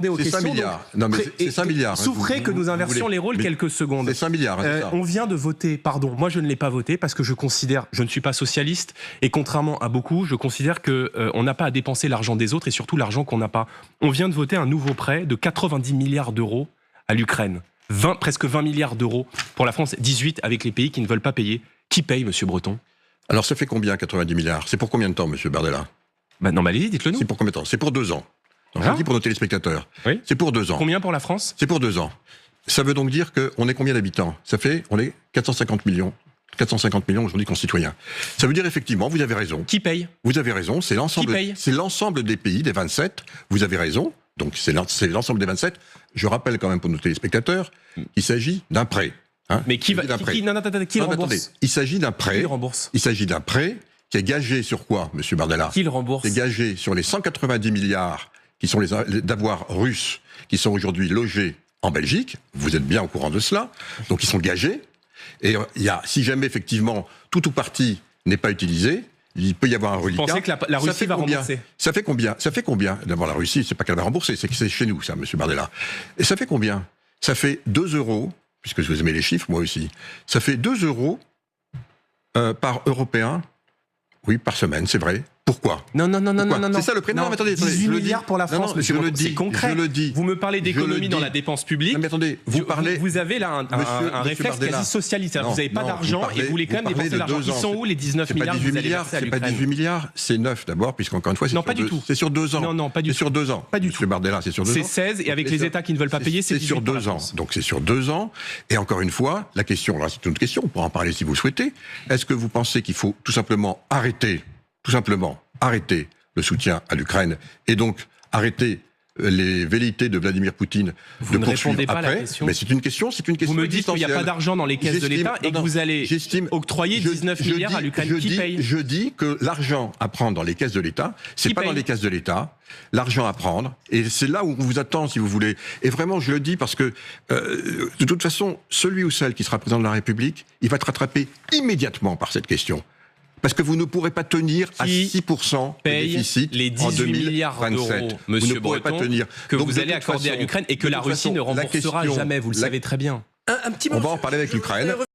aux questions. 5 milliards. Non, mais c'est 5 milliards. Souffrez que nous inversions les rôles quelques secondes. C'est 5 milliards. On vient de voter, pardon, moi je ne l'ai pas voté parce que je ne suis pas socialiste et contrairement à beaucoup, je considère qu'on n'a pas à dépenser l'argent des autres et surtout l'argent qu'on n'a pas. On vient de voter un nouveau prêt de 90 milliards d'euros à l'Ukraine. Presque 20 milliards d'euros pour la France, 18 avec les pays qui ne veulent pas payer. Qui paye, monsieur Breton? Alors ça fait combien 90 milliards? C'est pour combien de temps, monsieur Bardella? Non, mais allez-y, dites-le nous. C'est pour combien de temps? C'est pour 2 ans. Voilà. Je dis pour nos téléspectateurs. Oui. C'est pour 2 ans. Combien pour la France? C'est pour 2 ans. Ça veut donc dire qu'on est combien d'habitants? On est 450 millions. 450 millions aujourd'hui concitoyens. Ça veut dire effectivement, vous avez raison. Qui paye? Vous avez raison, c'est l'ensemble des pays, des 27. Vous avez raison, donc c'est l'ensemble des 27. Je rappelle quand même pour nos téléspectateurs qu'il s'agit d'un prêt. Hein, mais qui le rembourse? Il s'agit d'un prêt. Qui le rembourse? Il s'agit d'un prêt qui est gagé sur quoi, monsieur Bardella? Qui le rembourse? C'est gagé sur les 190 milliards qui sont d'avoirs russes qui sont aujourd'hui logés en Belgique. Vous êtes bien au courant de cela. Donc ils sont gagés. Et si jamais effectivement tout ou partie n'est pas utilisé, il peut y avoir un reliquat. Vous pensez que la Russie va rembourser? Ça fait combien? D'abord la Russie, c'est pas qu'elle va rembourser, c'est que c'est chez nous ça, monsieur Bardella. Et ça fait combien? Ça fait 2 euros, puisque vous aimez les chiffres, moi aussi. Ça fait 2 euros par Européen, oui, par semaine, c'est vrai. Pourquoi? Non. C'est ça le prix. Non, mais attendez, 18 milliards pour la France, monsieur. C'est concret. Je le dis. Vous me parlez d'économie dans la dépense publique. Non, mais attendez, vous avez là un réflexe quasi socialiste. Vous n'avez pas d'argent et vous voulez quand même dépenser l'argent. Ils sont où les 19 milliards? C'est pas 18 milliards, c'est 9 d'abord, puisqu'encore une fois, c'est sur 2 ans. Non, pas du tout. C'est sur 2 ans. Pas du tout. Monsieur Bardella, c'est sur 2 ans. C'est 16 et avec les États qui ne veulent pas payer, c'est sur 2 ans. Donc c'est sur 2 ans. Et encore une fois, la question, là c'est une autre question, on pourra en parler si vous souhaitez. Est-ce que vous pensez qu'il faut tout simplement arrêter le soutien à l'Ukraine et donc arrêter les velléités de Vladimir Poutine vous de poursuivre répondez pas après? À la question. Mais c'est une question. Vous me dites qu'il n'y a pas d'argent dans les caisses de l'État et que vous allez octroyer 19 milliards à l'Ukraine. Qui paye? Je dis que l'argent à prendre dans les caisses de l'État, c'est pas dans les caisses de l'État. L'argent à prendre, et c'est là où on vous attend, si vous voulez. Et vraiment, je le dis parce que, de toute façon, celui ou celle qui sera président de la République, il va être rattrapé immédiatement par cette question. Parce que vous ne pourrez pas tenir à 6% de déficit les 18 milliards d'euros, monsieur Breton, que vous allez accorder à l'Ukraine et que la Russie ne remboursera jamais, vous le savez très bien. On va en parler avec l'Ukraine.